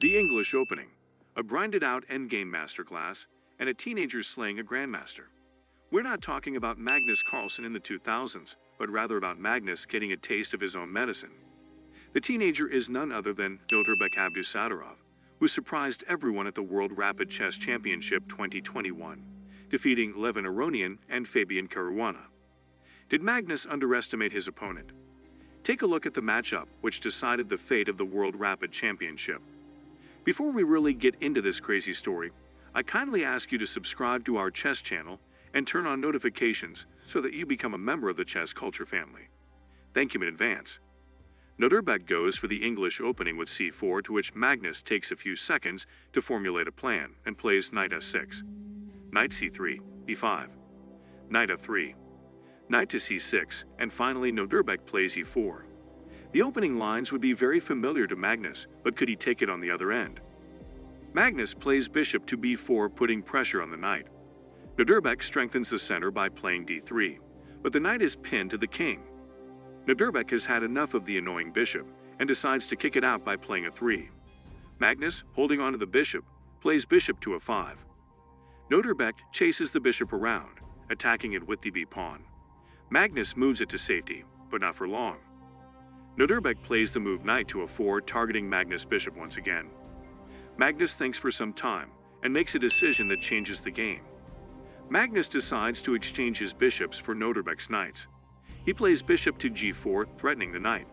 The English opening, a grinded-out endgame masterclass, and a teenager slaying a Grandmaster. We're not talking about Magnus Carlsen in the 2000s, but rather about Magnus getting a taste of his own medicine. The teenager is none other than Nodirbek Abdusattorov, who surprised everyone at the World Rapid Chess Championship 2021, defeating Levon Aronian and Fabian Caruana. Did Magnus underestimate his opponent? Take a look at the matchup which decided the fate of the World Rapid Championship. Before we really get into this crazy story, I kindly ask you to subscribe to our chess channel and turn on notifications so that you become a member of the chess culture family. Thank you in advance. Nodirbek goes for the English opening with c4, to which Magnus takes a few seconds to formulate a plan and plays knight s6, knight c3, e5, knight f3, knight to c6, and finally Nodirbek plays e4. The opening lines would be very familiar to Magnus, but could he take it on the other end? Magnus plays bishop to b4, putting pressure on the knight. Nodirbek strengthens the center by playing d3, but the knight is pinned to the king. Nodirbek has had enough of the annoying bishop and decides to kick it out by playing a 3. Magnus, holding on to the bishop, plays bishop to a5. Nodirbek chases the bishop around, attacking it with the b-pawn. Magnus moves it to safety, but not for long. Nodirbek plays the move knight to a4, targeting Magnus' bishop once again. Magnus thinks for some time and makes a decision that changes the game. Magnus decides to exchange his bishops for Nodirbek's knights. He plays bishop to g4, threatening the knight.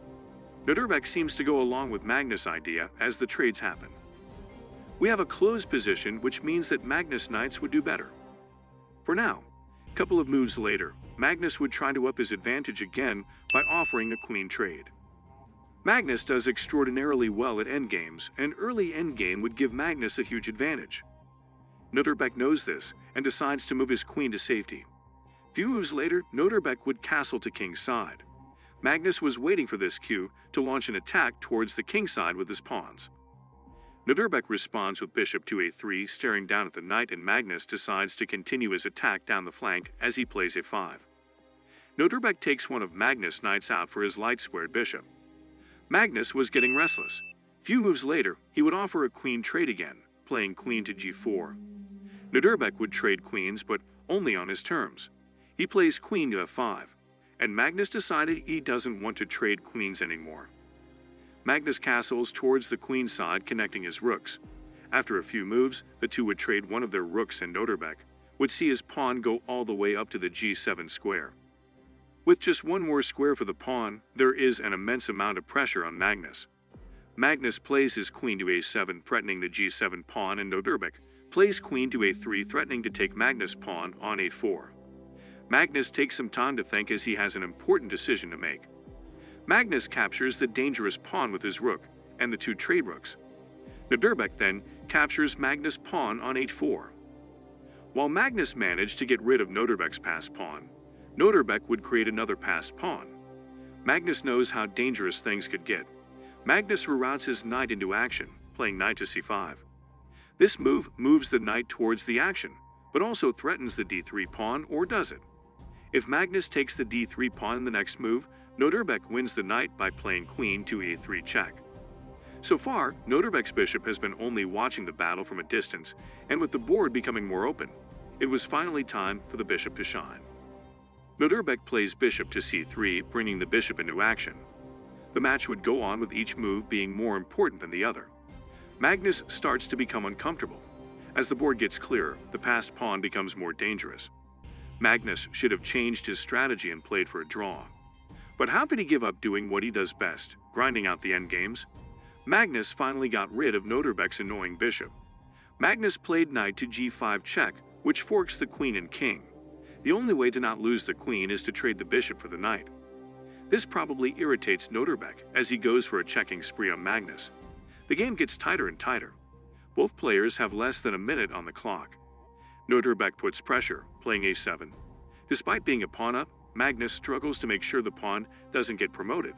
Nodirbek seems to go along with Magnus' idea as the trades happen. We have a closed position, which means that Magnus' knights would do better. For now, a couple of moves later, Magnus would try to up his advantage again by offering a queen trade. Magnus does extraordinarily well at endgames, and early endgame would give Magnus a huge advantage. Nodirbek knows this and decides to move his queen to safety. Few moves later, Nodirbek would castle to king's side. Magnus was waiting for this cue to launch an attack towards the king's side with his pawns. Nodirbek responds with bishop to a3, staring down at the knight, and Magnus decides to continue his attack down the flank as he plays a5. Nodirbek takes one of Magnus' knights out for his light-squared bishop. Magnus was getting restless. Few moves later, he would offer a queen trade again, playing queen to g4. Nodirbek would trade queens, but only on his terms. He plays queen to f5, and Magnus decided he doesn't want to trade queens anymore. Magnus castles towards the queen side, connecting his rooks. After a few moves, the two would trade one of their rooks, and Nodirbek would see his pawn go all the way up to the g7 square. With just one more square for the pawn, there is an immense amount of pressure on Magnus. Magnus plays his queen to a7, threatening the g7 pawn, and Nodirbek plays queen to a3, threatening to take Magnus' pawn on a4. Magnus takes some time to think as he has an important decision to make. Magnus captures the dangerous pawn with his rook and the two trade rooks. Nodirbek then captures Magnus' pawn on h4. While Magnus managed to get rid of Nodirbek's passed pawn, Nodirbek would create another passed pawn. Magnus knows how dangerous things could get. Magnus reroutes his knight into action, playing knight to c5. This move moves the knight towards the action, but also threatens the d3 pawn, or does it? If Magnus takes the d3 pawn in the next move, Nodirbek wins the knight by playing queen to a3 check. So far, Nodirbek's bishop has been only watching the battle from a distance, and with the board becoming more open, it was finally time for the bishop to shine. Nodirbek plays bishop to c3, bringing the bishop into action. The match would go on with each move being more important than the other. Magnus starts to become uncomfortable. As the board gets clearer, the passed pawn becomes more dangerous. Magnus should have changed his strategy and played for a draw. But how could he give up doing what he does best, grinding out the endgames? Magnus finally got rid of Nodirbek's annoying bishop. Magnus played knight to g5 check, which forks the queen and king. The only way to not lose the queen is to trade the bishop for the knight. This probably irritates Nodirbek as he goes for a checking spree on Magnus. The game gets tighter and tighter. Both players have less than a minute on the clock. Nodirbek puts pressure, playing a7. Despite being a pawn up, Magnus struggles to make sure the pawn doesn't get promoted.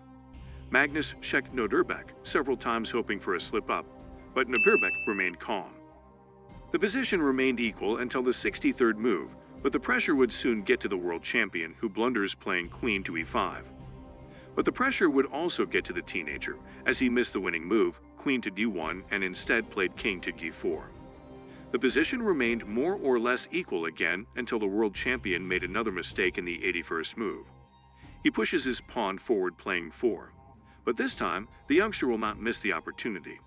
Magnus checked Nodirbek several times, hoping for a slip-up, but Nodirbek remained calm. The position remained equal until the 63rd move, but the pressure would soon get to the world champion, who blunders, playing queen to e5. But the pressure would also get to the teenager, as he missed the winning move, queen to d1, and instead played king to g4. The position remained more or less equal again until the world champion made another mistake in the 81st move. He pushes his pawn forward playing 4. But this time, the youngster will not miss the opportunity.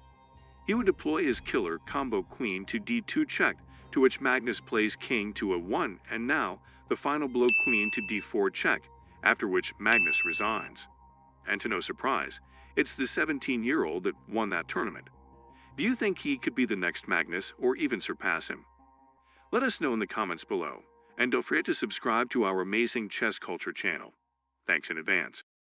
He would deploy his killer combo queen to d2 check, to which Magnus plays king to a1, and now the final blow queen to d4 check, after which Magnus resigns. And to no surprise, it's the 17-year-old that won that tournament. Do you think he could be the next Magnus or even surpass him? Let us know in the comments below, and don't forget to subscribe to our amazing chess culture channel. Thanks in advance.